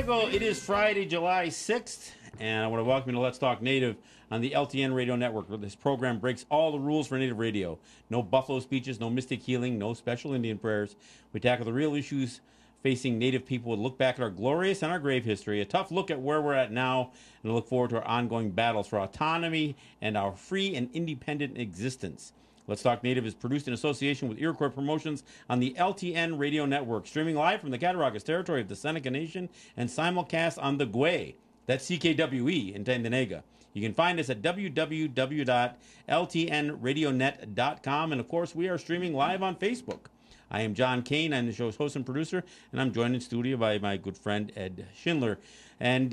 amigo, it is Friday, July 6th, and I want to welcome you to Let's Talk Native on the LTN Radio Network, where this program breaks all the rules for Native radio. No buffalo speeches, no mystic healing, no special Indian prayers. We tackle the real issues facing Native people, look back at our glorious and our grave history, a tough look at where we're at now, and look forward to our ongoing battles for autonomy and our free and independent existence. Let's Talk Native is produced in association with Iroquois Promotions on the LTN Radio Network, streaming live from the Cattaraugus territory of the Seneca Nation and simulcast on the Gwe. That's CKWE in Tandanega. You can find us at www.ltnradionet.com, and of course, we are streaming live on Facebook. I am John Kane. I'm the show's host and producer, and I'm joined in studio by my good friend Ed Schindler. And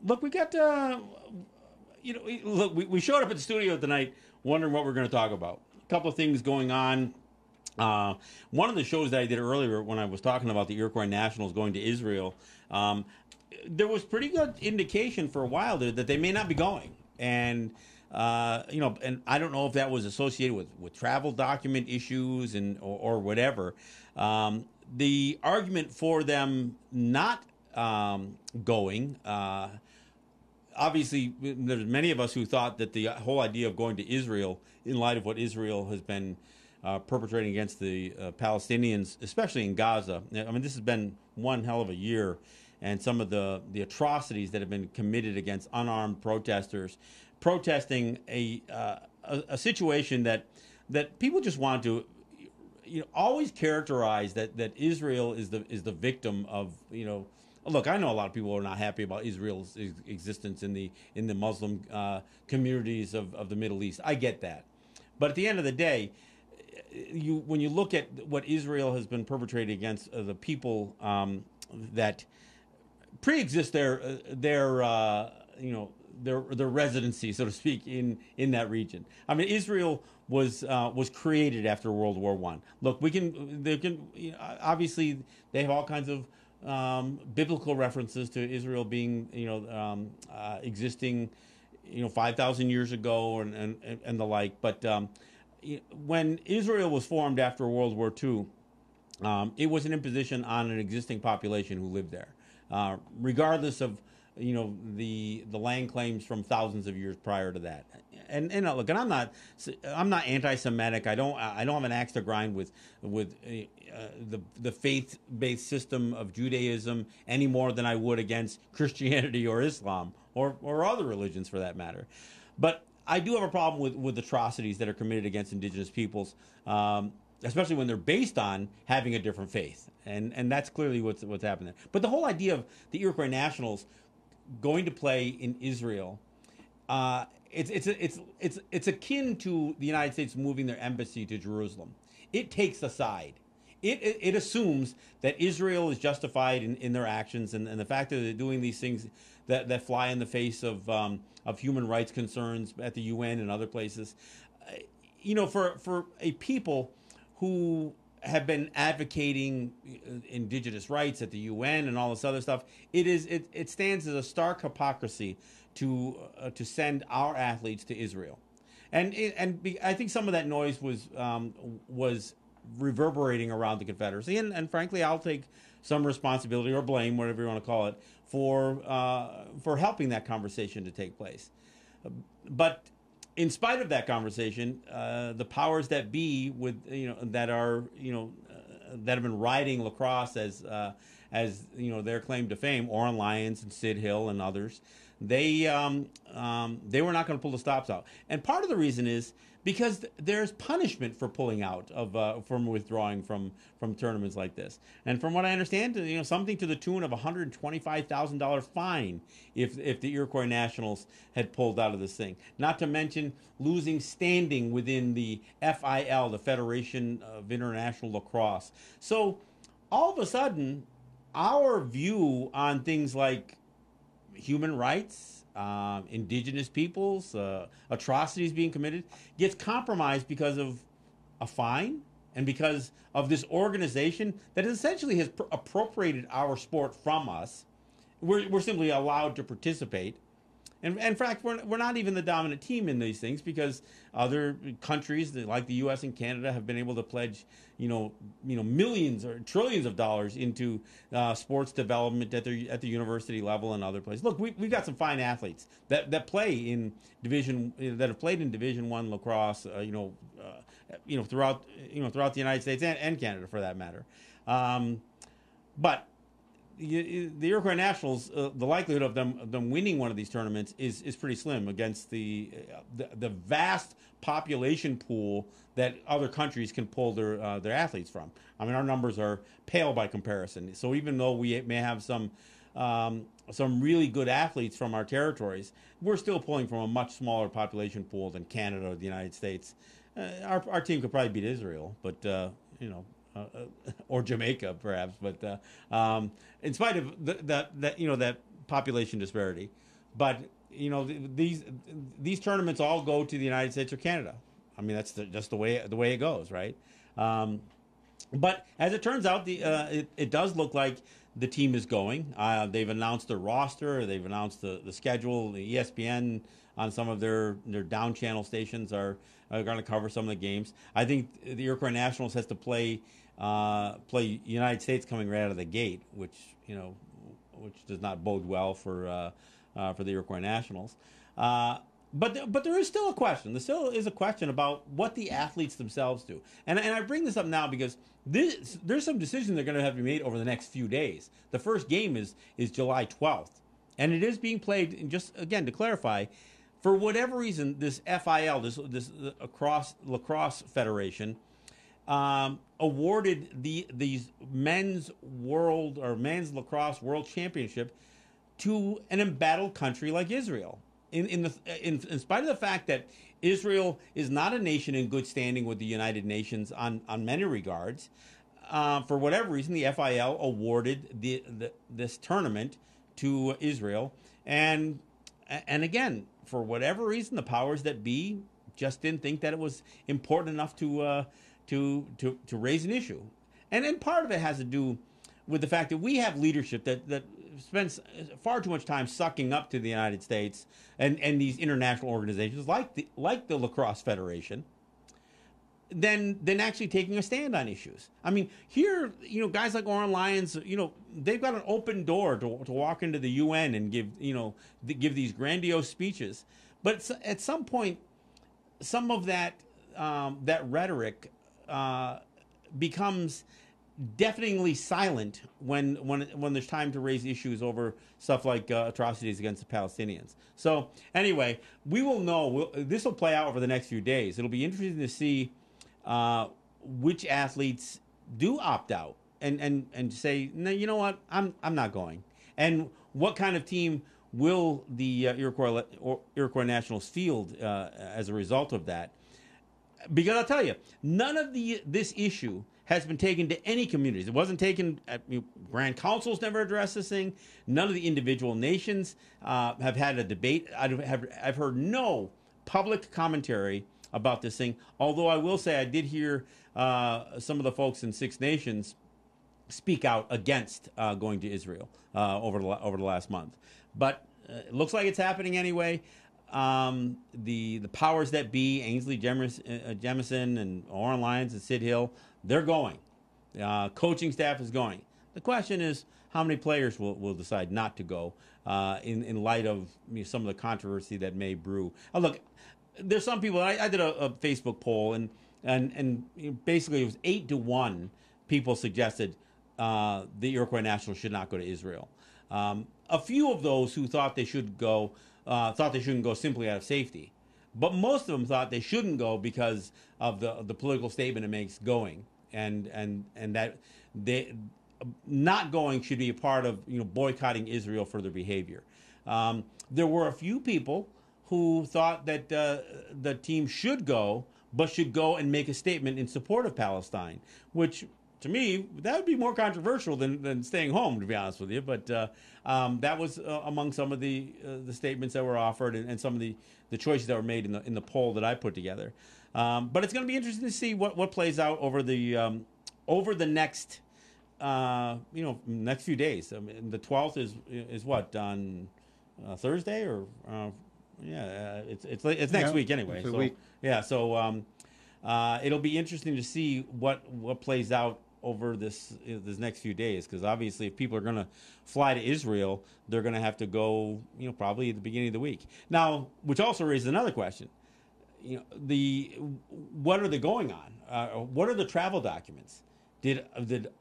look, we got we showed up at the studio tonight wondering what we're going to talk about. A couple of things going on. One of the shows that I did earlier when I was talking about the Iroquois Nationals going to Israel, there was pretty good indication for a while there that they may not be going. And and I don't know if that was associated with travel document issues or whatever. The argument for them not going, obviously, there's many of us who thought that the whole idea of going to Israel, in light of what Israel has been perpetrating against the Palestinians, especially in Gaza. I mean, this has been one hell of a year, and some of the atrocities that have been committed against unarmed protesters, protesting a situation that people just want to, always characterize that Israel is the victim of, Look, I know a lot of people are not happy about Israel's existence in the Muslim communities of the Middle East. I get that, but at the end of the day, when you look at what Israel has been perpetrating against the people that pre-exist their residency, so to speak, in that region. I mean, Israel was created after World War I. Look, obviously they have all kinds of biblical references to Israel being, existing, 5,000 years ago and the like. But when Israel was formed after World War II, it was an imposition on an existing population who lived there, regardless of the land claims from thousands of years prior to that. And look, and I'm not anti-Semitic. I don't have an axe to grind with the faith-based system of Judaism any more than I would against Christianity or Islam or other religions for that matter. But I do have a problem with atrocities that are committed against indigenous peoples, especially when they're based on having a different faith, and that's clearly what's happened there. But the whole idea of the Iroquois Nationals going to play in Israel, it's akin to the United States moving their embassy to Jerusalem. It takes a side. It assumes that Israel is justified in their actions, and the fact that they're doing these things that fly in the face of human rights concerns at the UN and other places. For a people who have been advocating indigenous rights at the UN and all this other stuff, it stands as a stark hypocrisy to send our athletes to Israel, and I think some of that noise was reverberating around the Confederacy, and frankly, I'll take some responsibility or blame, whatever you want to call it, for helping that conversation to take place. But in spite of that conversation, the powers that be that have been riding lacrosse as their claim to fame, Oren Lyons and Sid Hill and others, they were not going to pull the stops out. And part of the reason is because there's punishment for pulling out from withdrawing from tournaments like this. And from what I understand, something to the tune of $125,000 fine if the Iroquois Nationals had pulled out of this thing. Not to mention losing standing within the FIL, the Federation of International Lacrosse. So all of a sudden, our view on things like human rights, indigenous peoples, atrocities being committed, gets compromised because of a fine and because of this organization that essentially has appropriated our sport from us. We're simply allowed to participate, And in fact, we're not even the dominant team in these things, because other countries like the U.S. and Canada have been able to pledge, millions or trillions of dollars into sports development at the university level and other places. Look, we've got some fine athletes that play in that have played in Division I lacrosse, throughout the United States and Canada for that matter. But the Iroquois Nationals, the likelihood of them winning one of these tournaments is pretty slim against the vast population pool that other countries can pull their athletes from. I mean, our numbers are pale by comparison. So even though we may have some really good athletes from our territories, we're still pulling from a much smaller population pool than Canada or the United States. Our team could probably beat Israel, but or Jamaica perhaps, but in spite of that population disparity, but these tournaments all go to the United States or Canada. I mean, that's just the way it goes, right? But as it turns out, it does look like the team is going. They've announced the roster. They've announced the schedule. The ESPN on some of their down channel stations are going to cover some of the games. I think the Iroquois Nationals has to play United States coming right out of the gate, which does not bode well for the Iroquois Nationals. But there is still a question. There still is a question about what the athletes themselves do. And I bring this up now because there's some decisions that are going to have to be made over the next few days. The first game is July 12th. And it is being played, and just again to clarify, for whatever reason, this FIL, this Lacrosse Federation, awarded these men's lacrosse world championship to an embattled country like Israel. In spite of the fact that Israel is not a nation in good standing with the United Nations on many regards, for whatever reason, the FIL awarded this tournament to Israel, and again, for whatever reason, the powers that be just didn't think that it was important enough to raise an issue, and part of it has to do with the fact that we have leadership that spends far too much time sucking up to the United States and these international organizations like the Lacrosse Federation, than actually taking a stand on issues. I mean, here, guys like Oren Lyons, they've got an open door to walk into the UN and give these grandiose speeches. But at some point, some of that rhetoric becomes deafeningly silent when there's time to raise issues over stuff like atrocities against the Palestinians. So anyway, we will know. This will play out over the next few days. It'll be interesting to see which athletes do opt out and say, no, you know what, I'm not going. And what kind of team will the Iroquois Nationals field as a result of that? Because I'll tell you, none of this issue has been taken to any communities. It wasn't taken. Grand Council's never addressed this thing. None of the individual nations have had a debate. I've heard no public commentary about this thing. Although I will say I did hear some of the folks in Six Nations speak out against going to Israel over the last month. But it looks like it's happening anyway. The powers that be, Ainsley Jemison and Oren Lyons and Sid Hill, they're going. Coaching staff is going. The question is how many players will decide not to go in light of some of the controversy that may brew. Look, there's some people. I did a Facebook poll and basically it was 8-1 people suggested the Iroquois Nationals should not go to Israel. A few of those who thought they should go thought they shouldn't go simply out of safety, but most of them thought they shouldn't go because of the political statement it makes going, and that they not going should be a part of boycotting Israel for their behavior. There were a few people who thought that the team should go, but should go and make a statement in support of Palestine, which to me, that would be more controversial than staying home, to be honest with you. But that was among some of the statements that were offered and some of the choices that were made in the poll that I put together. But it's going to be interesting to see what plays out over the next next few days. I mean, the 12th is what on Thursday or it's next week anyway. It's a So week. yeah, so it'll be interesting to see what plays out over this next few days, because obviously if people are going to fly to Israel, they're going to have to go, probably at the beginning of the week. Now, which also raises another question. What are they going on? What are the travel documents? Did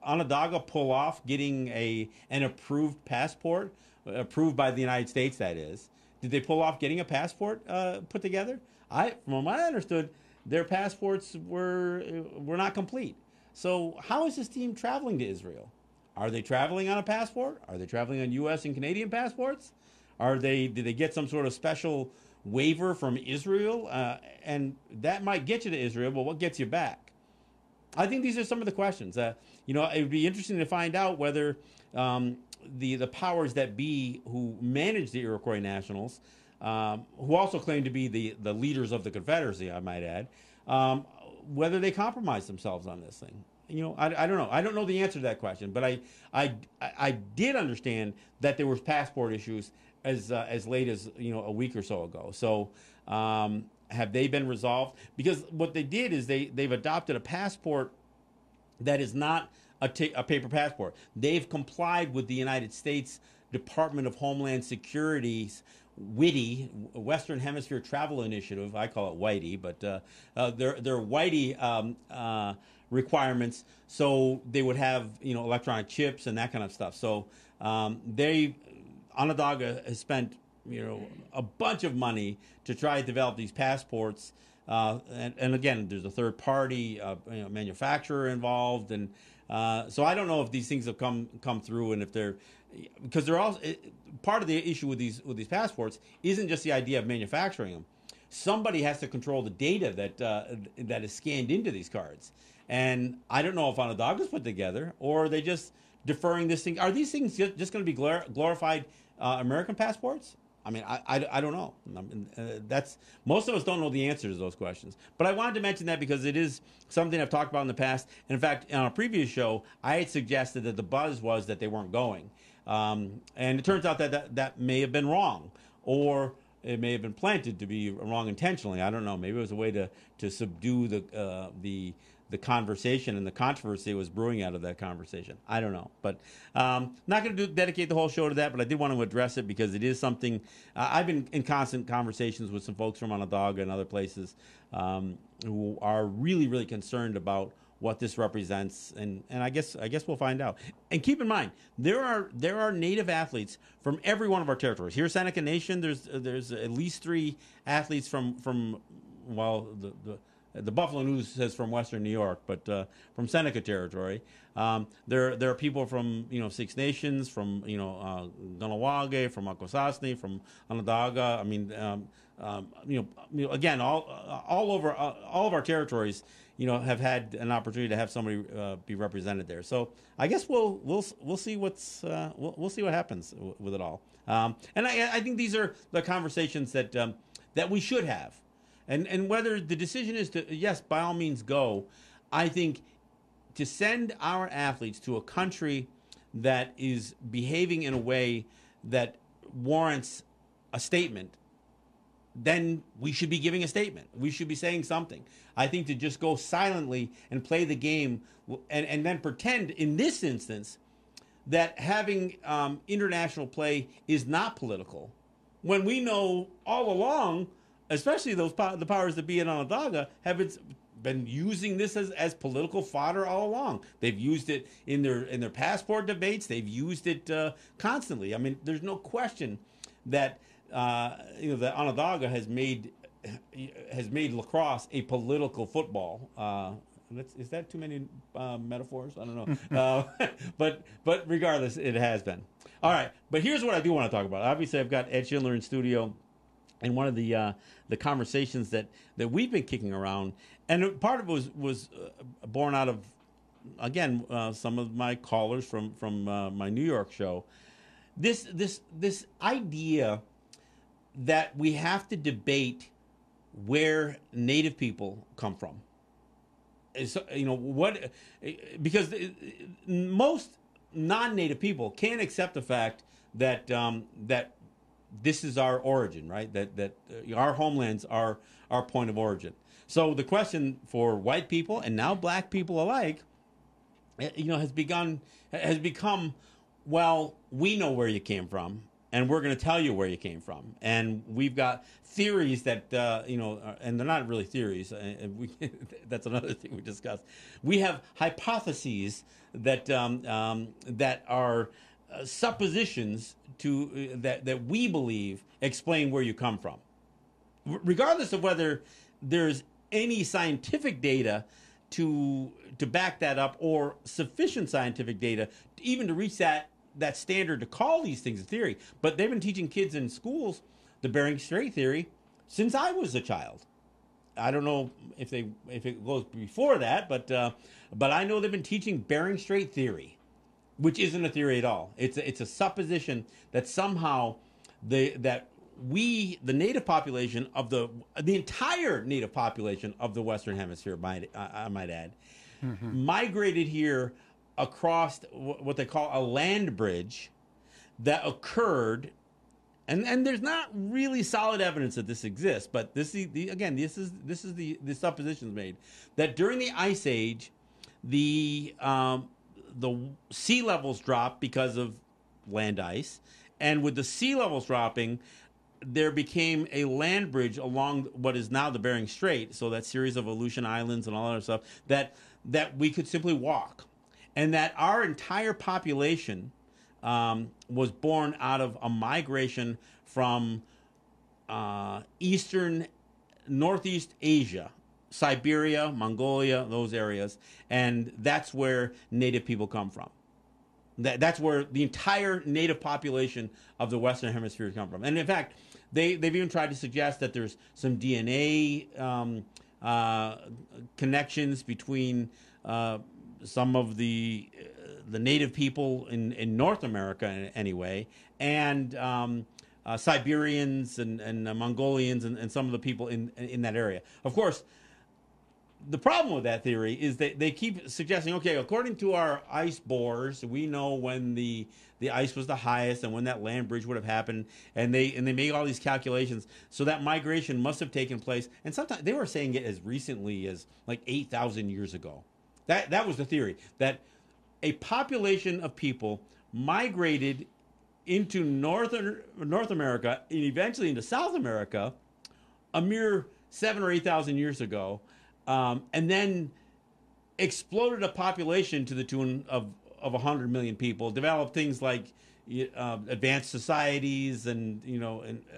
Onondaga pull off getting an approved passport, approved by the United States? That is, did they pull off getting a passport put together? From what I understood, their passports were not complete. So how is this team traveling to Israel? Are they traveling on a passport? Are they traveling on U.S. and Canadian passports? Did they get some sort of special waiver from Israel? And that might get you to Israel, but what gets you back? I think these are some of the questions. It would be interesting to find out whether the powers that be who manage the Iroquois nationals, who also claim to be the leaders of the Confederacy, I might add, whether they compromise themselves on this thing. I don't know. I don't know the answer to that question, but I did understand that there was passport issues as late as a week or so ago. So have they been resolved? Because what they did is they've adopted a passport that is not a paper passport. They've complied with the United States Department of Homeland Security's WHITI, Western Hemisphere Travel Initiative. I call it WHITI, but they're WHITI requirements. So they would have electronic chips and that kind of stuff. So Onondaga has spent a bunch of money to try to develop these passports. And again, there's a third party manufacturer involved, and so I don't know if these things have come through, and if because they're also part of the issue with these passports isn't just the idea of manufacturing them. Somebody has to control the data that is scanned into these cards, and I don't know if Onondaga's put together or are they just deferring this thing. Are these things just going to be glorified American passports? I mean, I don't know. That's most of us don't know the answers to those questions. But I wanted to mention that because it is something I've talked about in the past. And in fact, on a previous show, I had suggested that the buzz was that they weren't going, and it turns out that may have been wrong, or it may have been planted to be wrong intentionally. I don't know. Maybe it was a way to subdue the conversation and the controversy that was brewing out of that conversation. I don't know, but not going to dedicate the whole show to that, but I did want to address it because it is something. I've been in constant conversations with some folks from Onondaga and other places who are really, really concerned about what this represents, and I guess we'll find out. And keep in mind, there are Native athletes from every one of our territories. Here, Seneca Nation, there's at least 3 athletes from the Buffalo News says from Western New York, but from Seneca territory. There are people from Six Nations, from Ganawage, from Akwesasne, from Onondaga. I mean, again, all over all of our territories, have had an opportunity to have somebody be represented there. So I guess we'll see we'll see what happens with it all. And I think these are the conversations that we should have. And whether the decision is to, yes, by all means go, I think to send our athletes to a country that is behaving in a way that warrants a statement, then we should be giving a statement. We should be saying something. I think to just go silently and play the game and then pretend in this instance that having international play is not political, when we know all along, especially the powers that be in Onondaga, have been using this as political fodder all along. They've used it in their passport debates. They've used it constantly. I mean, there's no question that that Onondaga has made lacrosse a political football. Is that too many metaphors? I don't know. But regardless, it has been. All right. But here's what I do want to talk about. Obviously, I've got Ed Schindler in studio. And one of the conversations that we've been kicking around, and part of it was born out of, again, some of my callers from my New York show. This idea that we have to debate where Native people come from. So, because most non-Native people can't accept the fact that this is our origin, right? That our homelands are our point of origin. So the question for white people and now black people alike, has become, well, we know where you came from, and we're going to tell you where you came from, and we've got theories that and they're not really theories. That's another thing we discussed. We have hypotheses that that are suppositions that we believe explain where you come from, regardless of whether there's any scientific data to back that up, or sufficient scientific data even to reach that standard to call these things a theory. But they've been teaching kids in schools the Bering Strait theory since I was a child. I don't know if it goes before that, but I know they've been teaching Bering Strait theory, which isn't a theory at all. It's a supposition that somehow the native population of the entire native population of the Western Hemisphere, I might add, migrated here across what they call a land bridge that occurred, and there's not really solid evidence that this exists, but this is the suppositions made that during the Ice Age, the sea levels dropped because of land ice, and with the sea levels dropping, there became a land bridge along what is now the Bering Strait, so that series of Aleutian Islands and all that other stuff, that we could simply walk. And that our entire population was born out of a migration from Northeast Asia, Siberia, Mongolia, those areas, and that's where native people come from. That's where the entire native population of the Western Hemisphere come from. And in fact, they've even tried to suggest that there's some DNA connections between some of the native people in North America anyway, and Siberians and Mongolians and some of the people in that area. Of course, the problem with that theory is that they keep suggesting, okay, according to our ice bores, we know when the ice was the highest and when that land bridge would have happened, and they make all these calculations. So that migration must have taken place, and sometimes they were saying it as recently as like 8,000 years ago. That was the theory, that a population of people migrated into North America and eventually into South America a mere 7,000 or 8,000 years ago, and then exploded a population to the tune of 100 million people, developed things like advanced societies and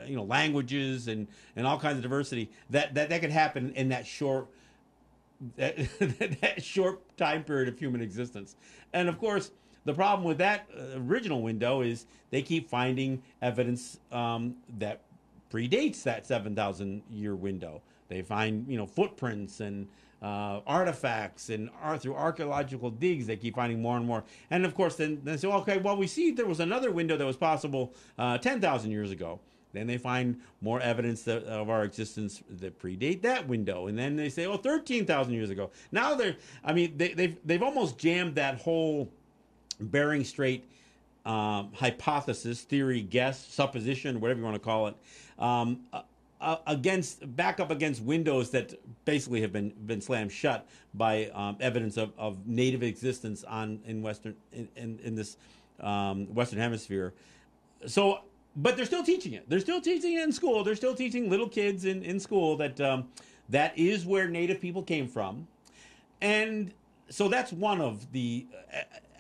languages and all kinds of diversity that could happen in that short time period of human existence. And of course, the problem with that original window is they keep finding evidence that predates that 7,000 year window. They find footprints and artifacts, and through archaeological digs they keep finding more and more. And of course then they say, okay, well, we see there was another window that was possible 10,000 years ago. Then they find more evidence of our existence that predate that window, and then they say, 13,000 years ago. Now they've almost jammed that whole Bering Strait hypothesis, theory, guess, supposition, whatever you want to call it, back up against windows that basically have been slammed shut by evidence of native existence in this Western Hemisphere. So. But they're still teaching it. They're still teaching it in school. They're still teaching little kids in school that that is where native people came from. And so that's one of the...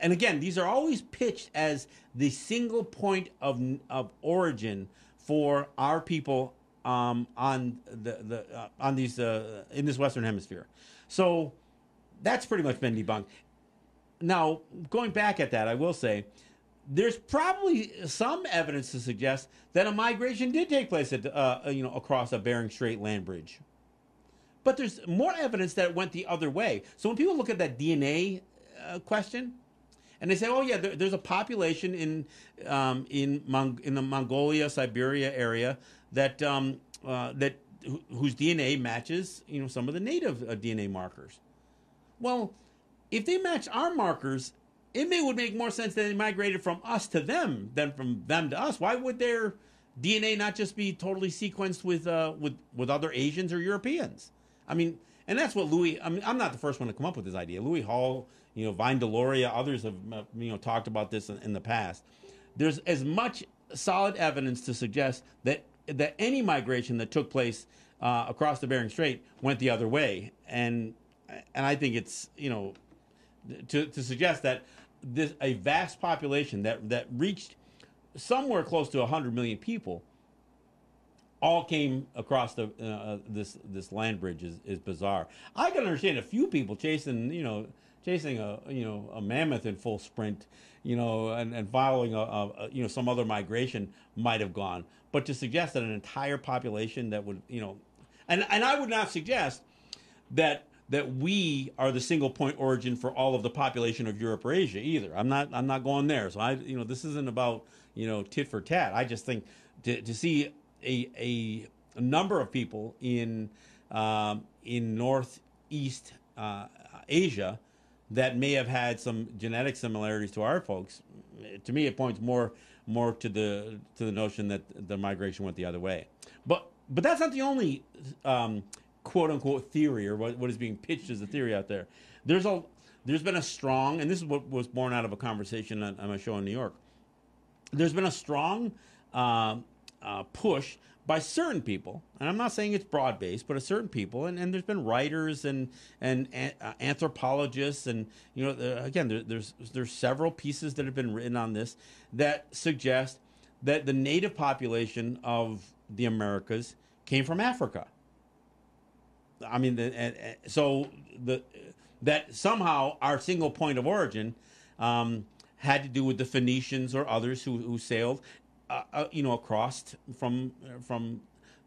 and again, these are always pitched as the single point of origin for our people in this Western Hemisphere. So that's pretty much been debunked. Now, going back at that, I will say, there's probably some evidence to suggest that a migration did take place at, across a Bering Strait land bridge. But there's more evidence that it went the other way. So when people look at that DNA question, and they say, "Oh yeah, there's a population in the Mongolia, Siberia area that whose DNA matches some of the native DNA markers." Well, if they match our markers, it would make more sense that they migrated from us to them than from them to us. Why would their DNA not just be totally sequenced with other Asians or Europeans? I mean, and that's what Louis. I mean, I'm not the first one to come up with this idea. Louis Hall, Vine Deloria, others have talked about this in the past. There's as much solid evidence to suggest that any migration that took place across the Bering Strait went the other way, and I think it's to suggest that a vast population that reached somewhere close to 100 million people all came across this land bridge is bizarre. I can understand a few people chasing a mammoth in full sprint, and following some other migration might have gone, but to suggest that an entire population that would and I would not suggest that we are the single point origin for all of the population of Europe or Asia either. I'm not going there. So this isn't about tit for tat. I just think to see a number of people in northeast Asia that may have had some genetic similarities to our folks, to me it points more to the notion that the migration went the other way. But that's not the only quote unquote theory, or what is being pitched as a theory out there. There's been a strong, and this is what was born out of a conversation on my show in New York. There's been a strong push by certain people, and I'm not saying it's broad based, but a certain people, and there's been writers and anthropologists, and again there's several pieces that have been written on this that suggest that the native population of the Americas came from Africa. I mean, that somehow our single point of origin had to do with the Phoenicians or others who sailed, across from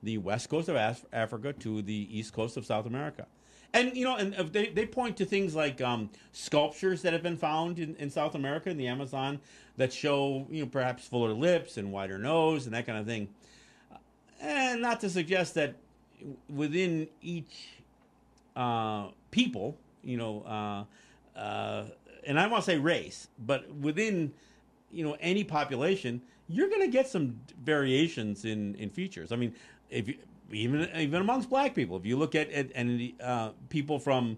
the west coast of Africa to the east coast of South America, and they point to things like sculptures that have been found in South America in the Amazon that show perhaps fuller lips and wider nose and that kind of thing, and not to suggest that within each people, and I want to say race, but within any population, you're going to get some variations in features. I mean, if you, even amongst black people, if you look at people from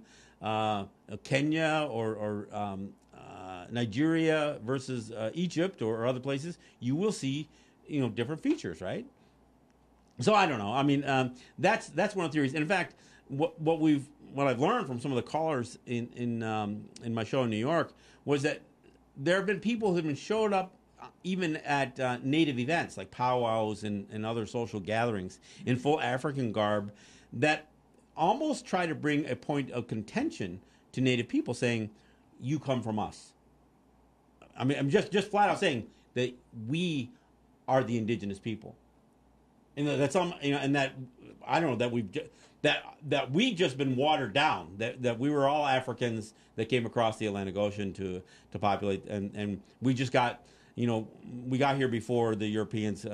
Kenya or Nigeria versus Egypt or other places, you will see different features, right? So I don't know. I mean, that's one of the theories. And in fact, what I've learned from some of the callers in my show in New York was that there have been people who have been showed up even at native events like powwows and other social gatherings in full African garb that almost try to bring a point of contention to native people, saying, "You come from us." I mean, I'm just flat out saying that we are the indigenous people. And that's and that I don't know that we've just been watered down. That we were all Africans that came across the Atlantic Ocean to populate, and we just got we got here before the Europeans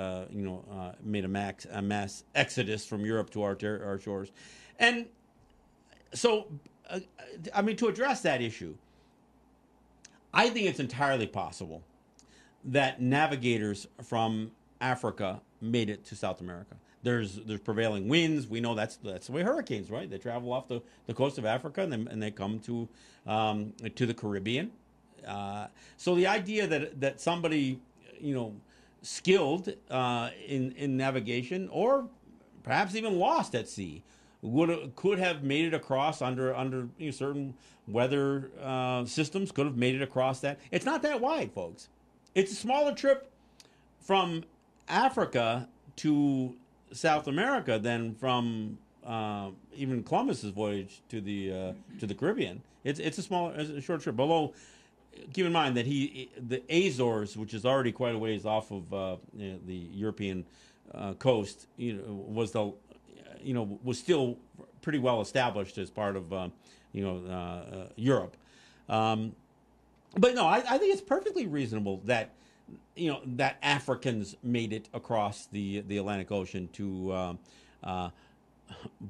made a mass exodus from Europe to our shores, and so I mean, to address that issue, I think it's entirely possible that navigators from Africa made it to South America. There's prevailing winds. We know that's the way hurricanes, right? They travel off the coast of Africa and they come to the Caribbean. So the idea that somebody skilled in navigation, or perhaps even lost at sea, could have made it across under certain weather systems, could have made it across that. It's not that wide, folks. It's a smaller trip from Africa to South America than from even Columbus's voyage to the Caribbean. It's a short trip. Although, keep in mind that the Azores, which is already quite a ways off of the European coast, was still pretty well established as part of Europe. But no, I think it's perfectly reasonable that that Africans made it across the Atlantic Ocean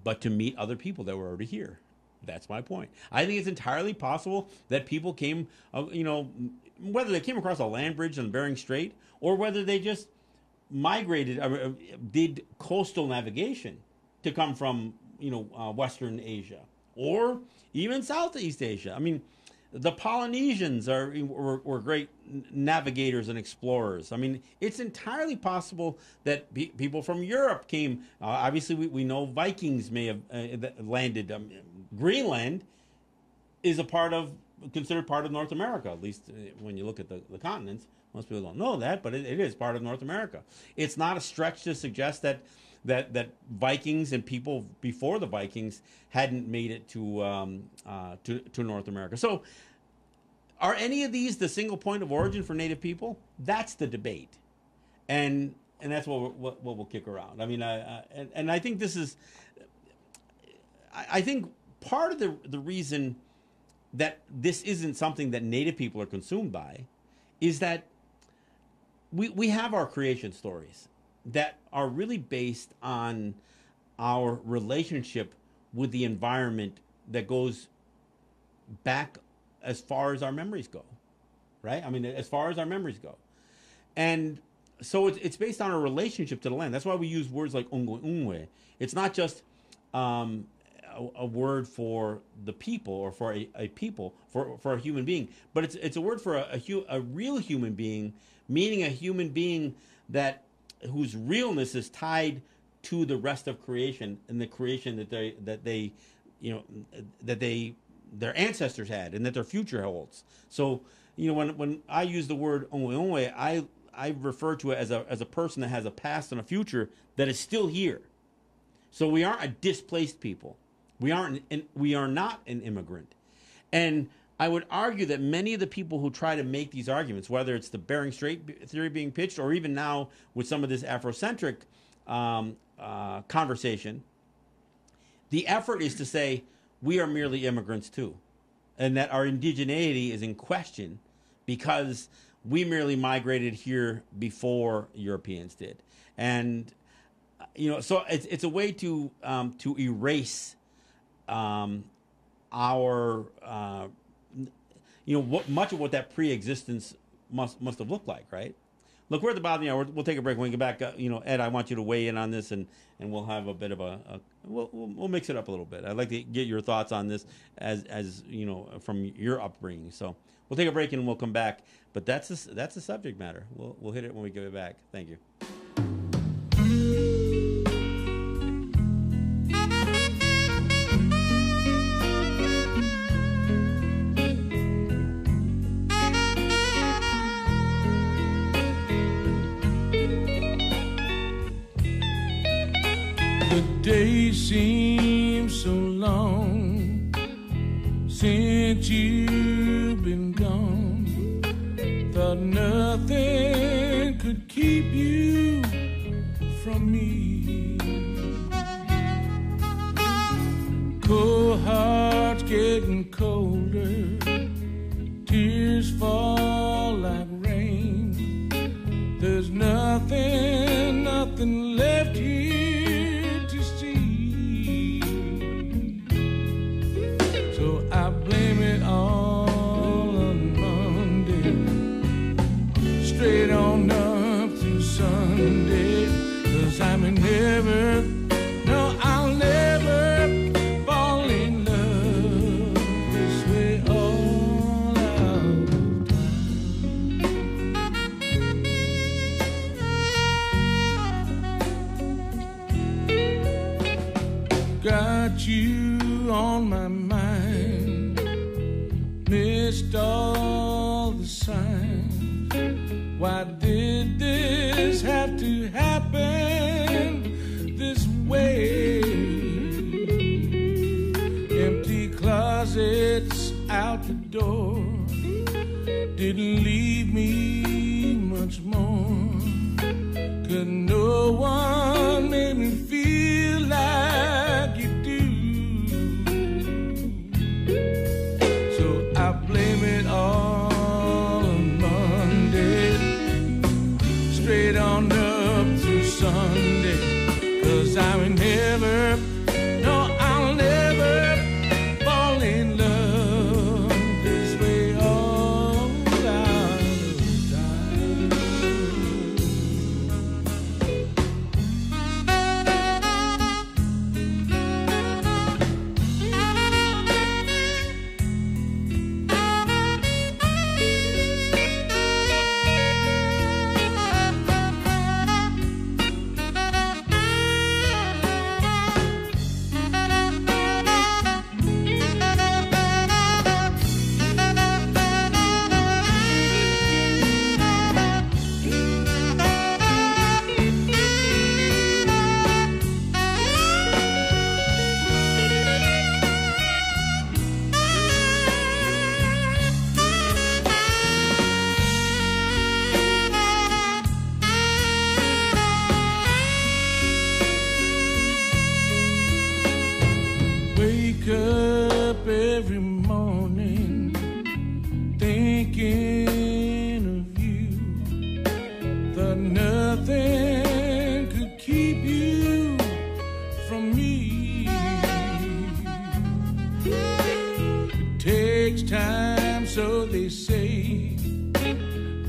but to meet other people that were already here. That's my point. I think it's entirely possible that people came, whether they came across a land bridge on Bering Strait or whether they just migrated, did coastal navigation to come from, Western Asia or even Southeast Asia. I mean, the Polynesians were great navigators and explorers. I mean, it's entirely possible that people from Europe came. Obviously, we know Vikings may have landed. Greenland is considered part of North America, at least when you look at the continents. Most people don't know that, but it is part of North America. It's not a stretch to suggest that Vikings and people before the Vikings hadn't made it to North America. So, are any of these the single point of origin for Native people? That's the debate, and that's what we'll kick around. I mean, and I think this is, I think part of the reason that this isn't something that Native people are consumed by is that we have our creation stories that are really based on our relationship with the environment that goes back as far as our memories go, right? I mean, as far as our memories go. And so it's based on our relationship to the land. That's why we use words like ungwe ungwe. It's not just a word for the people or for a people, for a human being, but it's a word for a real human being, meaning a human being whose realness is tied to the rest of creation and the creation that their ancestors had and that their future holds. So, when I use the word ungwe ungwe, I refer to it as a person that has a past and a future that is still here. So we aren't a displaced people. We are not an immigrant. And I would argue that many of the people who try to make these arguments, whether it's the Bering Strait theory being pitched or even now with some of this Afrocentric conversation, the effort is to say we are merely immigrants too, and that our indigeneity is in question because we merely migrated here before Europeans did. And so it's a way to erase our much of what that pre-existence must have looked like, right? Look, we're at the bottom. We'll take a break. When we get back, Ed, I want you to weigh in on this, and we'll have a bit of we'll mix it up a little bit. I'd like to get your thoughts on this as from your upbringing. So we'll take a break and we'll come back. But that's the subject matter. We'll hit it when we get it back. Thank you. The days seem so long since you've been gone. Thought nothing could keep you from me. Cold hearts getting colder, tears fall like rain. There's nothing left here to see. So I blame it all on Monday, straight on up through Sunday. 'Cause I may never, no, I'll never fall in love this way all out of time. Got you on my mind, missed all the signs. Why did this have to happen this way? Empty closets out the door didn't leave me much more. 'Cause no one made me feel like you do. So I blame it all on Monday, straight on up through Sunday. 'Cause I will never, no, I'll never fall in love this way all out of time.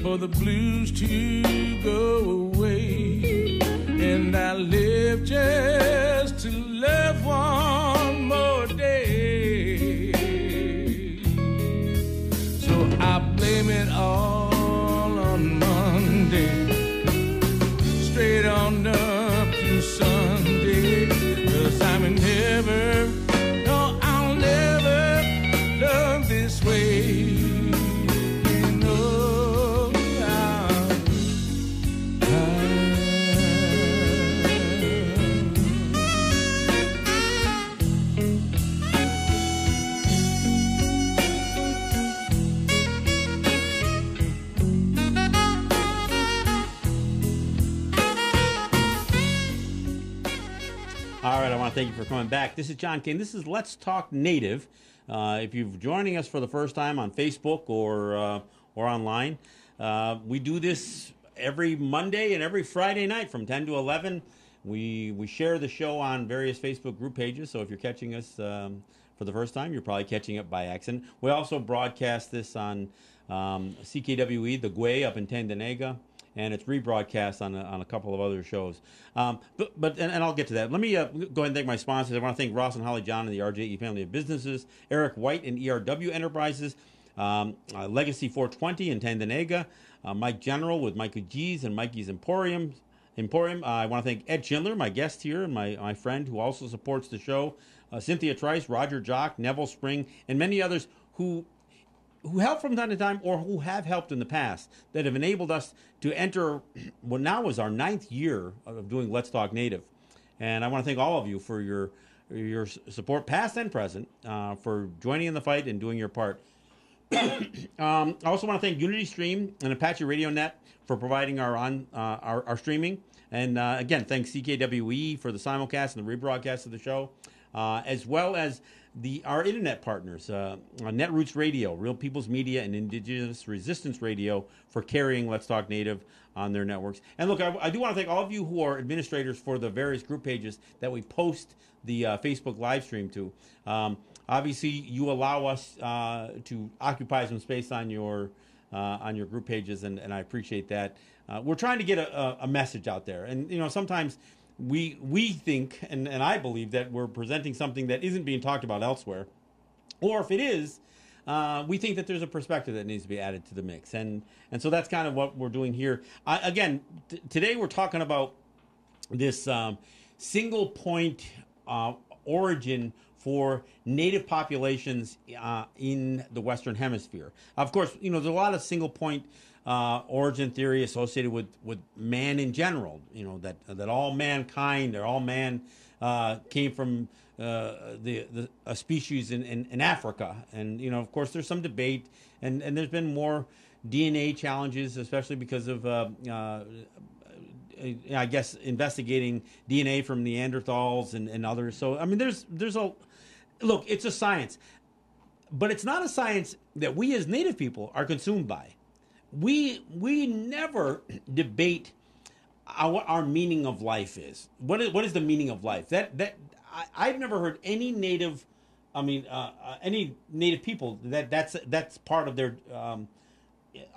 for the blues to go away, and I live just to love one more day. So I blame it all on Monday, straight on up to Sunday, 'cause I'm in heaven. No, I'll never love this way. All right, I want to thank you for coming back. This is John Kane. This is Let's Talk Native. If you're joining us for the first time on Facebook or online, we do this every Monday and every Friday night from 10 to 11. We share the show on various Facebook group pages, so if you're catching us for the first time, you're probably catching it by accident. We also broadcast this on CKWE, the Gway up in Tandanega, and it's rebroadcast on a couple of other shows. But I'll get to that. Let me go ahead and thank my sponsors. I want to thank Ross and Holly John and the RJE family of businesses, Eric White and ERW Enterprises, Legacy 420 in Tandanega, Mike General with Mikey G's and Mikey's Emporium. I want to thank Ed Schindler, my guest here, and my friend who also supports the show, Cynthia Trice, Roger Jock, Neville Spring, and many others who help from time to time or who have helped in the past that have enabled us to enter what now is our 9th year of doing Let's Talk Native. And I want to thank all of you for your support, past and present, for joining in the fight and doing your part. I also want to thank Unity Stream and Apache Radio Net for providing our streaming. And again, thanks CKWE for the simulcast and the rebroadcast of the show, as well as our internet partners, Netroots Radio, Real People's Media, and Indigenous Resistance Radio for carrying Let's Talk Native on their networks. And look, I do want to thank all of you who are administrators for the various group pages that we post the Facebook live stream to. Obviously, you allow us to occupy some space on your group pages, and I appreciate that. We're trying to get a message out there, and sometimes we think, and I believe that we're presenting something that isn't being talked about elsewhere, or if it is, we think that there's a perspective that needs to be added to the mix, and so that's kind of what we're doing here. Today we're talking about this single point origin for native populations in the Western Hemisphere. Of course, there's a lot of single point origin theory associated with man in general. That all mankind or all man came from a species in Africa, and of course there's some debate, and there's been more DNA challenges, especially because of I guess investigating DNA from Neanderthals and others. So I mean, there's a look. It's a science, but it's not a science that we as Native people are consumed by. We never debate what our meaning of life is. What is the meaning of life? I've never heard any Native, any Native people that's part of their.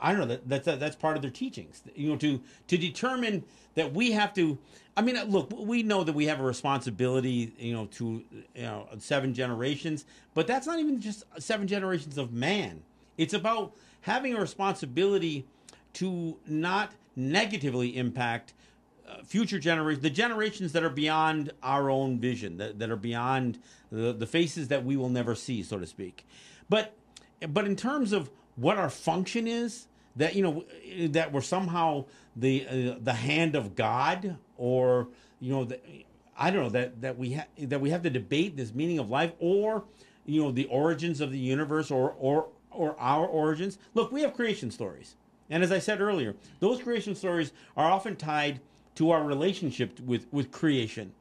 I don't know that's part of their teachings. To determine that we have to. I mean, look, we know that we have a responsibility, to 7 generations, but that's not even just 7 generations of man. It's about having a responsibility to not negatively impact future generations, the generations that are beyond our own vision, that are beyond the faces that we will never see, so to speak. But in terms of what our function is, that that we're somehow the hand of God, or I don't know that we have to debate this meaning of life, or the origins of the universe, or our origins. Look, we have creation stories, and as I said earlier, those creation stories are often tied to our relationship with creation,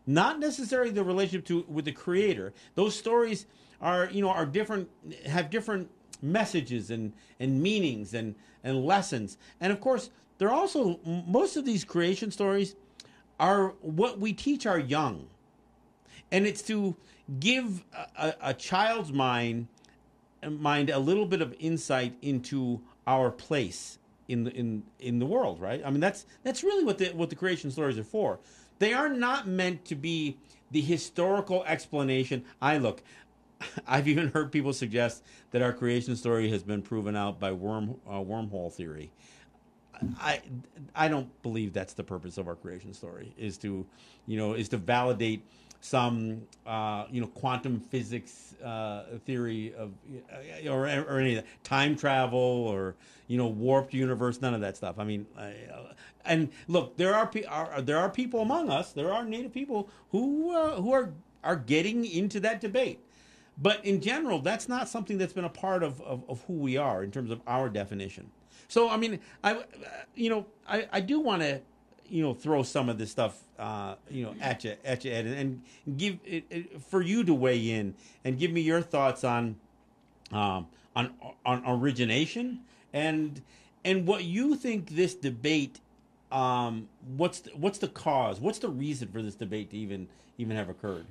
not necessarily the relationship with the Creator. Those stories are different, have different messages and meanings and lessons. And of course, they're also, most of these creation stories are what we teach our young. And it's to give a child's mind a little bit of insight into our place in the world, right? I mean, that's really what the creation stories are for. They are not meant to be the historical explanation. I've even heard people suggest that our creation story has been proven out by wormhole theory. I don't believe that's the purpose of our creation story, is to validate some quantum physics theory of or any of that, time travel or warped universe, none of that stuff. I mean, and look, there are people among us, there are Native people who are getting into that debate. But in general, that's not something that's been a part of who we are in terms of our definition. So, I mean, I do want to, throw some of this stuff, at you, Ed, and give it for you to weigh in and give me your thoughts on origination and what you think this debate. What's the cause? What's the reason for this debate to even have occurred?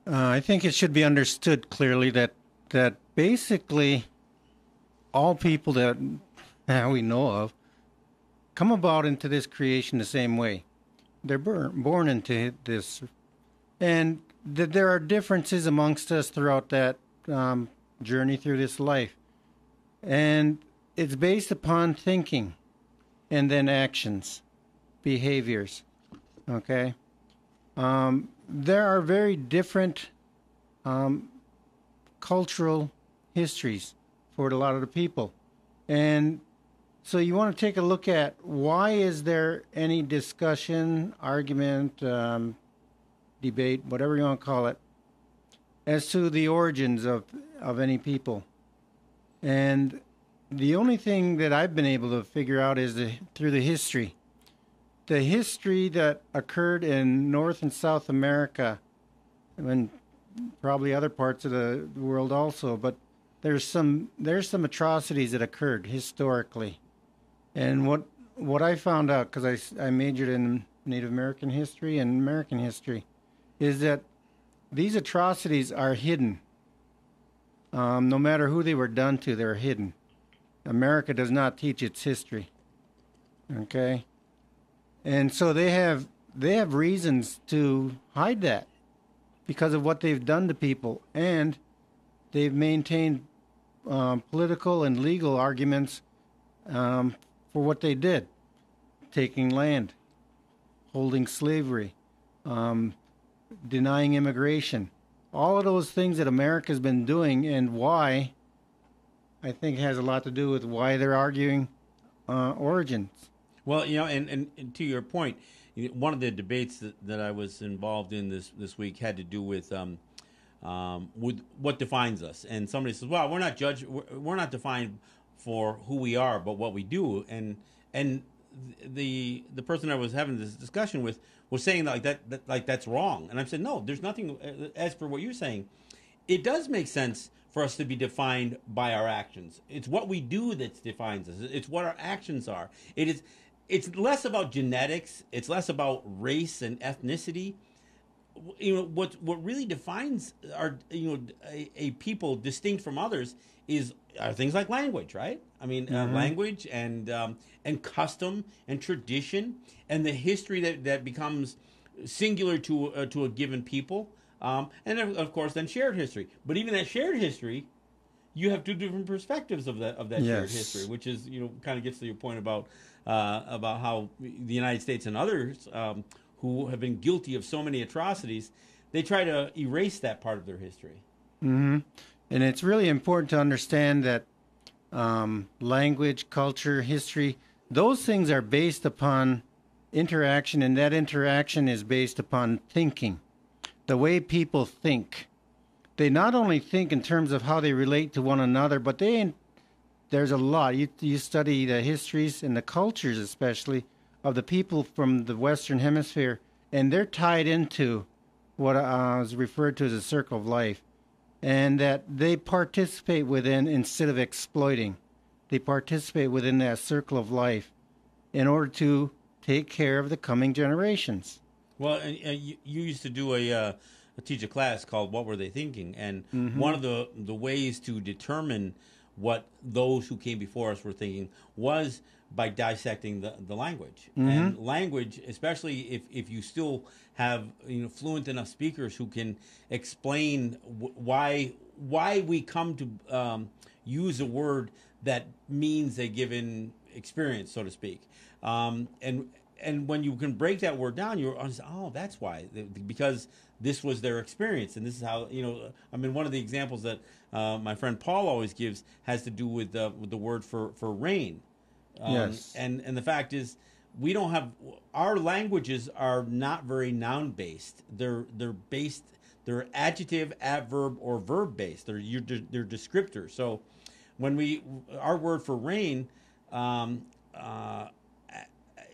I think it should be understood clearly that basically all people that we know of come about into this creation the same way. They're born into this, and that there are differences amongst us throughout that journey through this life. And it's based upon thinking and then actions, behaviors, okay? There are very different cultural histories for a lot of the people. And so you want to take a look at why is there any discussion, argument, debate, whatever you want to call it, as to the origins of any people. And the only thing that I've been able to figure out is through the history. The history that occurred in North and South America, and probably other parts of the world also, but there's some atrocities that occurred historically. And what I found out, because I majored in Native American history and American history, is that these atrocities are hidden. No matter who they were done to, they're hidden. America does not teach its history. Okay? And so they have reasons to hide that because of what they've done to people, and they've maintained political and legal arguments for what they did, taking land, holding slavery, denying immigration, all of those things that America's been doing, and why I think has a lot to do with why they're arguing origins. Well, and to your point, one of the debates that I was involved in this week had to do with what defines us. And somebody says, "Well, we're not defined for who we are, but what we do." And the person I was having this discussion with was saying that that's wrong. And I said, "No, there's nothing. As for what you're saying, it does make sense for us to be defined by our actions. It's what we do that defines us. It's what our actions are. It's less about genetics. It's less about race and ethnicity. What really defines our a people distinct from others are things like language, right? I mean, language and custom and tradition and the history that becomes singular to a given people, and of course then shared history. But even that shared history, you have two different perspectives of that yes. shared history, which is kind of gets to your point about how the United States and others who have been guilty of so many atrocities, they try to erase that part of their history. Mm-hmm. And it's really important to understand that language, culture, history, those things are based upon interaction, and that interaction is based upon thinking, the way people think. They not only think in terms of how they relate to one another, but there's a lot. You study the histories and the cultures, especially, of the people from the Western Hemisphere, and they're tied into what is referred to as a circle of life, and that they participate within instead of exploiting. They participate within that circle of life in order to take care of the coming generations. Well, and you used to do teach a class called "What Were They Thinking?" And one of the ways to determine what those who came before us were thinking was by dissecting the language. And language, especially if you still have fluent enough speakers who can explain why we come to use a word that means a given experience, so to speak. And when you can break that word down, you're that's why, because this was their experience, and this is how one of the examples that my friend Paul always gives has to do with the word for rain. Yes. And the fact is, we don't have, our languages are not very noun based. They're based. They're adjective, adverb, or verb based. They're descriptors. So when our word for rain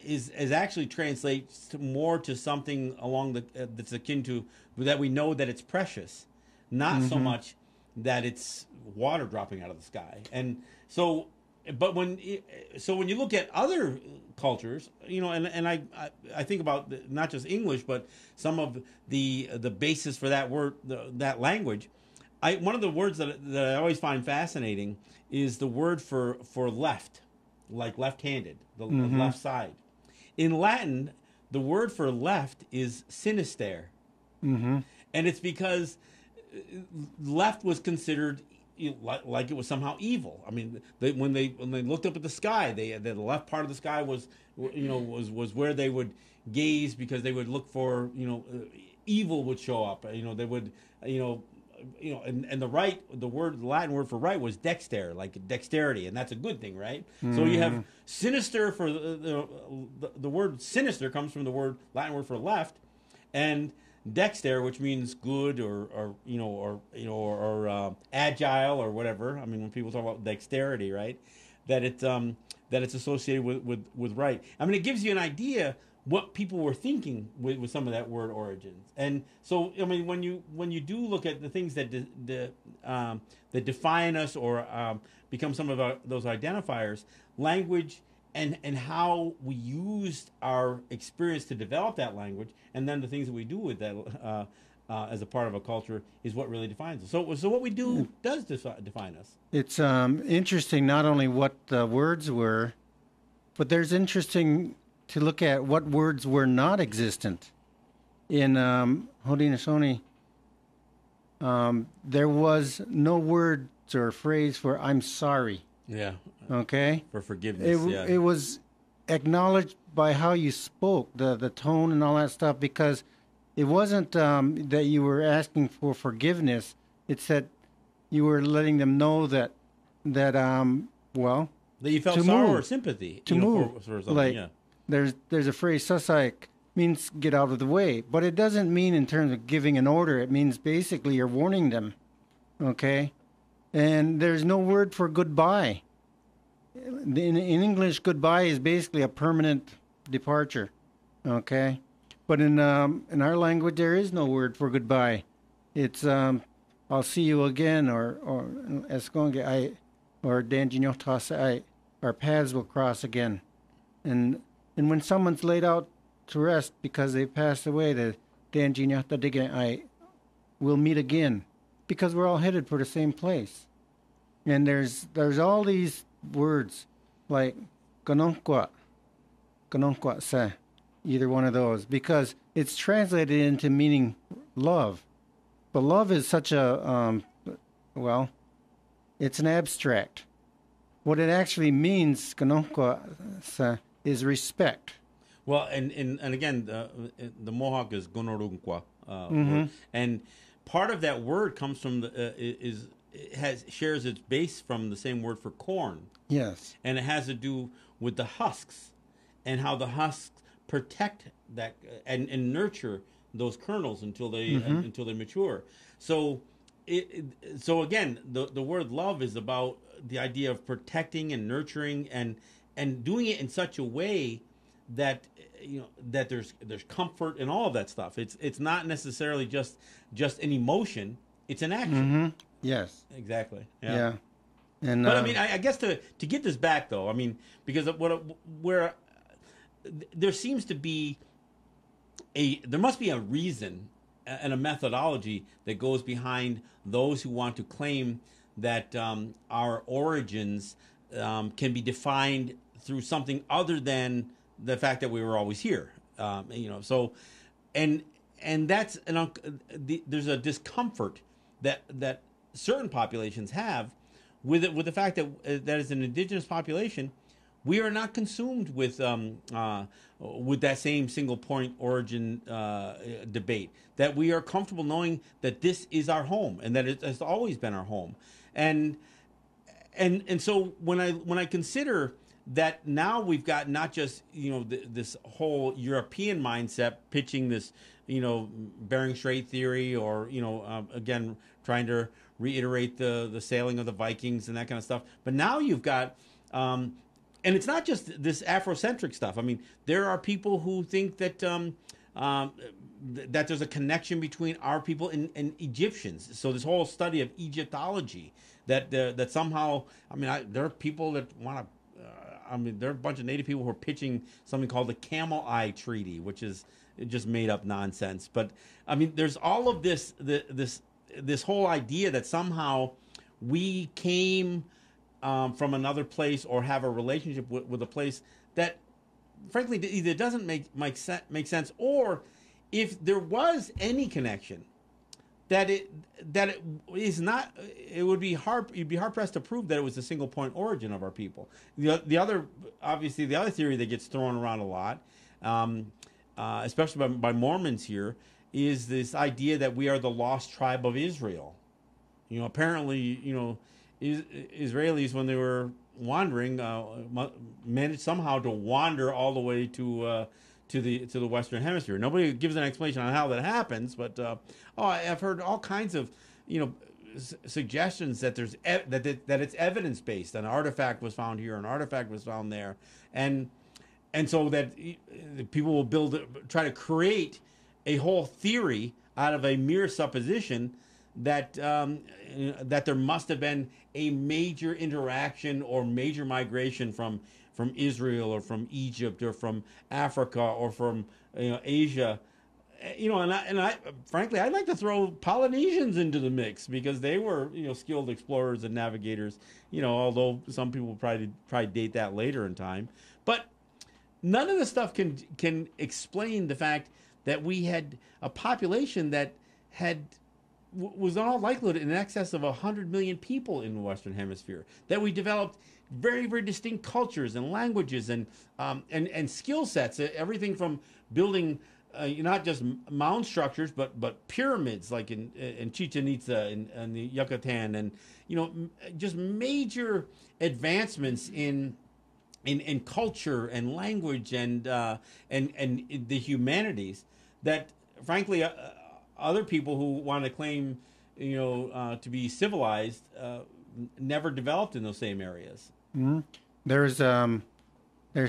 is actually translates more to something along that's akin to that we know that it's precious, not so much that it's water dropping out of the sky. And so, but when you look at other cultures, and I think about not just English, but some of the basis for that word, that language. One of the words that I always find fascinating is the word for left, like left-handed, the left side. In Latin, the word for left is sinister, and it's because left was considered like it was somehow evil. I mean, when they looked up at the sky, the left part of the sky was where they would gaze, because they would look for evil would show up. They would and the right, the Latin word for right was dexter, like dexterity, and that's a good thing, right? So you have sinister for the word sinister comes from the Latin word for left, and dexter, which means good or agile or whatever. I mean, when people talk about dexterity, right, that it's associated with right. I mean, it gives you an idea what people were thinking with some of that word origins. And so, I mean, when you do look at the things that that define us or become some of those identifiers, language and how we used our experience to develop that language, and then the things that we do with that as a part of a culture is what really defines us. So what we do does define us. It's interesting not only what the words were, but there's interesting to look at what words were not existent. In Haudenosaunee, there was no words or phrase for "I'm sorry." Yeah. Okay. For forgiveness. It was acknowledged by how you spoke, the tone and all that stuff, because it wasn't that you were asking for forgiveness. It's that you were letting them know that that you felt sorrow or sympathy to move. For something. Like, yeah. There's a phrase, "sasaik," means get out of the way, but it doesn't mean in terms of giving an order. It means basically you're warning them, okay? And there's no word for goodbye. In English, goodbye is basically a permanent departure, okay? But in our language, there is no word for goodbye. It's I'll see you again, or eskonge ai, or danjinyotas ai, our paths will cross again, and when someone's laid out to rest because they passed away, the danjinyata digge ai will meet again, because we're all headed for the same place. And there's all these words like ganonkwa se, either one of those, because it's translated into meaning love. But love is such a it's an abstract. What it actually means, ganonkwa se, is respect. Well, and again, the Mohawk is gonorunkwa, and part of that word comes from shares its base from the same word for corn. Yes, and it has to do with the husks and how the husks protect that and nurture those kernels until they mature. So again, the word love is about the idea of protecting and nurturing and doing it in such a way that that there's comfort and all of that stuff. It's not necessarily just an emotion; it's an action. Yes, exactly. Yeah. And but I mean, I guess to get this back though, I mean, because where there seems to be there must be a reason and a methodology that goes behind those who want to claim that our origins can be defined through something other than the fact that we were always here. So, and that's there's a discomfort that certain populations have with it, with the fact that as an indigenous population, we are not consumed with that same single point origin debate. That we are comfortable knowing that this is our home and that it has always been our home. And so when I consider that now we've got not just this whole European mindset pitching this Bering Strait theory, or again trying to reiterate the sailing of the Vikings and that kind of stuff, but now you've got and it's not just this Afrocentric stuff. I mean, there are people who think that that there's a connection between our people and Egyptians. So this whole study of Egyptology, that somehow, there are people that want to. There are a bunch of Native people who are pitching something called the Camel Eye Treaty, which is just made up nonsense. But there's all of this whole idea that somehow we came from another place or have a relationship with a place that, frankly, either doesn't make sense, or if there was any connection, that it is not. It would be hard. You'd be hard pressed to prove that it was a single point origin of our people. The other theory that gets thrown around a lot, especially by Mormons here, is this idea that we are the lost tribe of Israel. Apparently, Israelis, when they were wandering, managed somehow to wander all the way to the Western Hemisphere. Nobody gives an explanation on how that happens, but I've heard all kinds of suggestions that that it's evidence based. An artifact was found here, an artifact was found there, and so that people will try to create a whole theory out of a mere supposition that there must have been a major interaction or major migration from Israel or from Egypt or from Africa or from Asia, and I frankly I'd like to throw Polynesians into the mix, because they were skilled explorers and navigators, although some people probably date that later in time, but none of the stuff can explain the fact that we had a population that was in all likelihood in excess of 100 million people in the Western Hemisphere, that we developed very, very distinct cultures and languages and skill sets, everything from building not just mound structures but pyramids, like in Chichen Itza and the Yucatan, and just major advancements in culture and language and the humanities that, frankly, other people who want to claim, to be civilized, never developed in those same areas. Mm-hmm. There's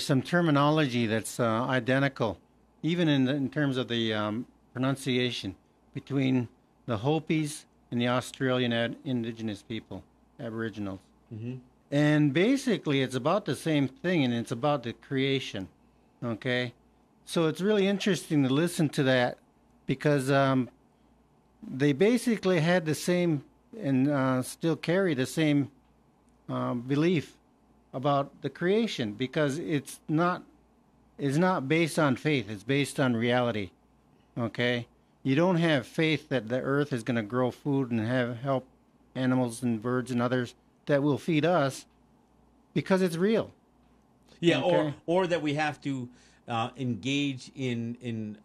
some terminology that's identical, even in terms of the pronunciation, between the Hopis and the Australian indigenous people, Aboriginals. Mm-hmm. And basically, it's about the same thing, and it's about the creation. Okay, so it's really interesting to listen to that, because they basically had the same and still carry the same belief about the creation, because it's not based on faith, it's based on reality. Okay, you don't have faith that the earth is going to grow food and help animals and birds and others that will feed us, because it's real. Yeah, okay? or that we have to engage in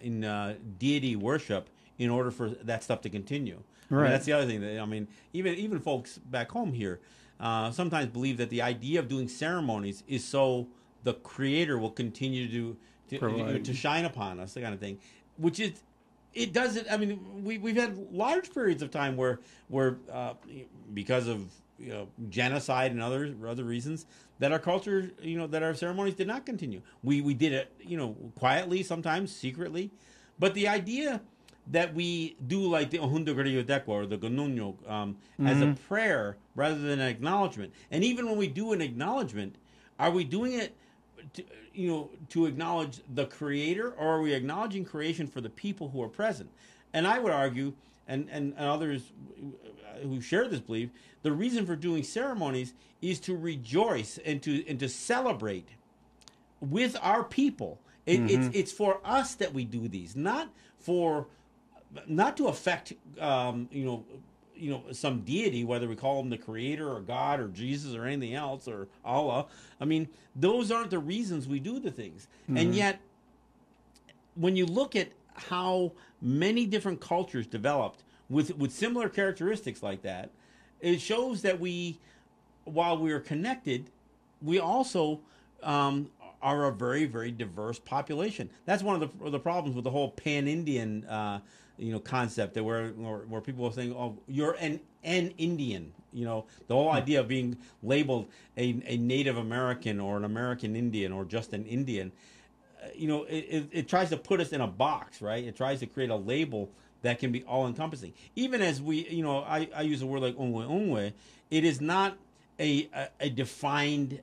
deity worship in order for that stuff to continue. Right. That's the other thing. Even folks back home here sometimes believe that the idea of doing ceremonies is so the Creator will continue to shine upon us, that kind of thing. Which it doesn't. We've had large periods of time where because of genocide and other reasons, that our culture, that our ceremonies did not continue. We did it, quietly, sometimes secretly, but the idea that we do like the Ohundagariodekwa or the Gonunyo as a prayer rather than an acknowledgement. And even when we do an acknowledgement, are we doing it to acknowledge the Creator, or are we acknowledging creation for the people who are present? And I would argue and others who share this belief, the reason for doing ceremonies is to rejoice and to celebrate with our people. It's for us that we do these, not to affect some deity, whether we call him the creator or God or Jesus or anything else or Allah. I mean, those aren't the reasons we do the things. And yet, when you look at how many different cultures developed with similar characteristics like that, it shows that while we are connected, we also are a very, very diverse population. That's one of the problems with the whole pan-Indian concept, that where people are saying, "Oh, you're an Indian." The whole idea of being labeled a Native American or an American Indian or just an Indian, it tries to put us in a box, right? It tries to create a label that can be all-encompassing. Even as I use a word like unwe, it is not a defined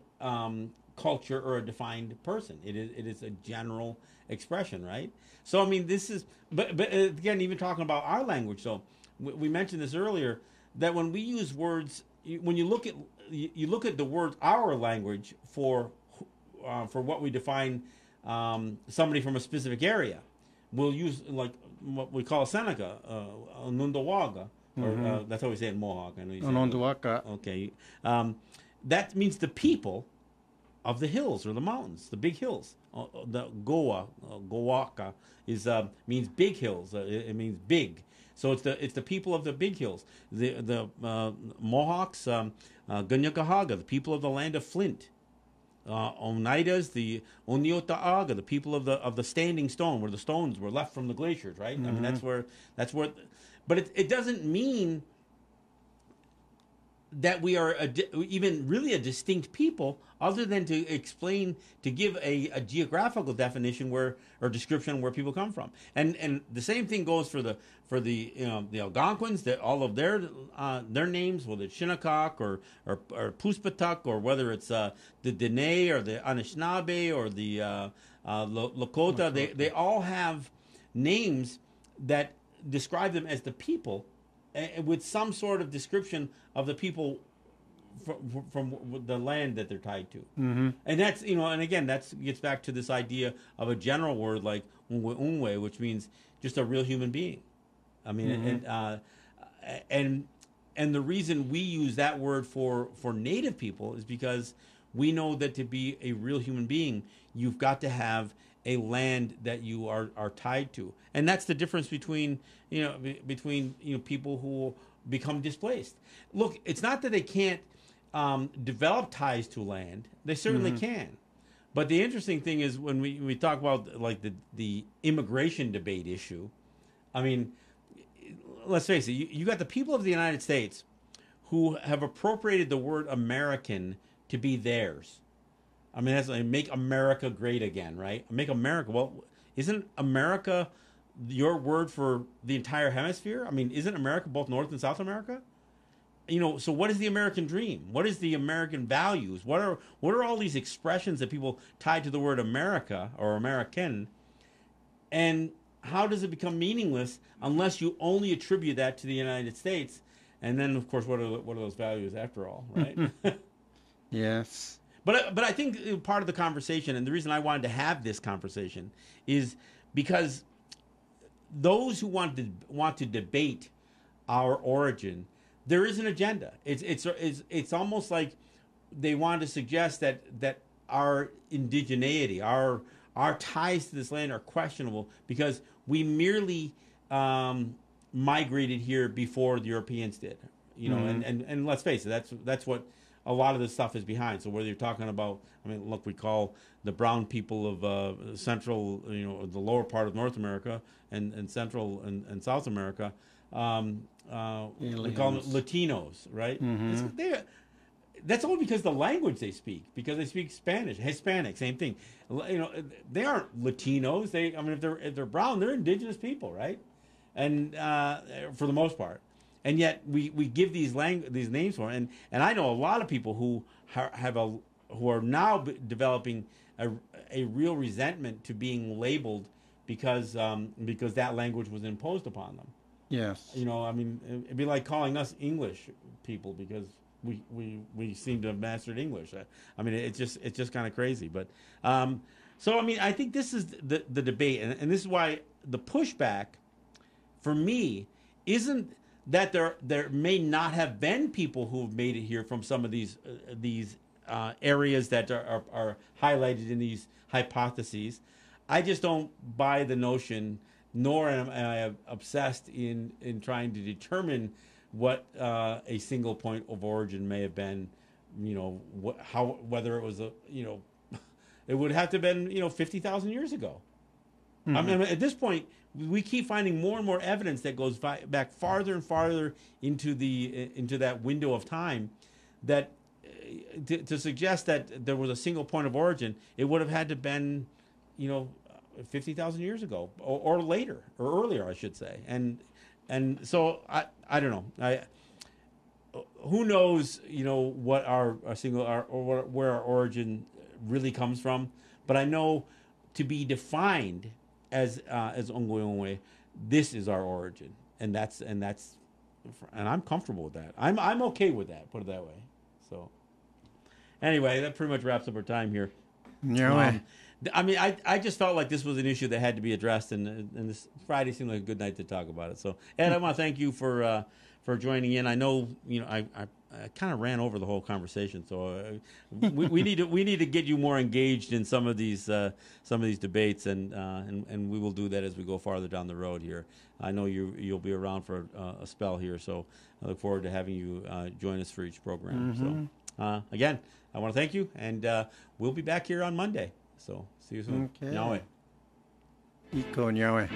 culture or a defined person. It is a general expression, right? So I mean, this is, but again, even talking about our language. So we mentioned this earlier, that when we use words, when you look at the word our language for what we define somebody from a specific area, we'll use like what we call Seneca, Nundawaga, or that's how we say it in Mohawk. I know you say Nundawaga. Okay, that means the people of the hills or the mountains, the big hills. The Gowaka means big hills. It means big. So it's the people of the big hills. The Mohawks, Ganyakahaga, the people of the land of flint. Oneidas, the Oniotaaga, the people of the standing stone, where the stones were left from the glaciers, right? I mean, that's where. But it doesn't mean that we are even really a distinct people, other than to give a geographical definition or description where people come from. And the same thing goes for the Algonquins, that all of their names, whether it's Shinnecock or Puspatuk, or whether it's the Dene or the Anishinaabe or the Lakota, they all have names that describe them as the people, with some sort of description of the people from the land that they're tied to. And that's, and again, that gets back to this idea of a general word like unwe, which means just a real human being. I mean, and the reason we use that word for Native people is because we know that to be a real human being, you've got to have a land that you are tied to. And that's the difference between people who become displaced. Look, it's not that they can't develop ties to land. They certainly can. But the interesting thing is, when we talk about like the immigration debate issue, I mean, let's face it, you got the people of the United States who have appropriated the word American to be theirs. I mean, that's like, make America great again, right? Make America. Well, isn't America your word for the entire hemisphere? I mean, isn't America both North and South America? So what is the American dream? What is the American values? What are all these expressions that people tie to the word America or American? And how does it become meaningless unless you only attribute that to the United States? And then, of course, what are those values after all, right? Yes. But I think part of the conversation, and the reason I wanted to have this conversation, is because those who want to debate our origin, there is an agenda. It's almost like they want to suggest that our indigeneity, our ties to this land are questionable because we merely migrated here before the Europeans did. And let's face it, that's what a lot of this stuff is behind. So whether you're talking about, I mean, look, we call the brown people of Central, the lower part of North America and Central and South America, we call them Latinos, right? That's only because the language they speak, because they speak Spanish, Hispanic, same thing. They aren't Latinos. If they're brown, they're indigenous people, right? And for the most part. And yet we give these names for it. And I know a lot of people who are now developing a real resentment to being labeled because that language was imposed upon them. Yes. You know, I mean, it'd be like calling us English people because we seem to have mastered English. I mean, it's just kind of crazy. But so I mean, I think this is the debate, and this is why the pushback for me isn't that there may not have been people who have made it here from some of these areas that are highlighted in these hypotheses. I just don't buy the notion, nor am I obsessed in trying to determine what a single point of origin may have been. You know, whether it was it would have to have been 50,000 years ago. Mm-hmm. I mean, at this point, we keep finding more and more evidence that goes back farther and farther into that window of time, that to suggest that there was a single point of origin, it would have had to have been 50,000 years ago or later or earlier, I should say. And so I don't know. Who knows what our single or where our origin really comes from, but I know to be defined as Ongoyongwe, this is our origin, and I'm comfortable with that. I'm okay with that. Put it that way. So anyway, that pretty much wraps up our time here. Yeah. I mean, I just felt like this was an issue that had to be addressed, and this Friday seemed like a good night to talk about it. So Ed, I want to thank you for joining in. I know I kind of ran over the whole conversation, so we need to get you more engaged in some of these debates, and we will do that as we go farther down the road here. I know you'll be around for a spell here, so I look forward to having you join us for each program. Mm-hmm. So again, I want to thank you, and we'll be back here on Monday. So see you soon. Okay. Nyawe. Iko Nyawe.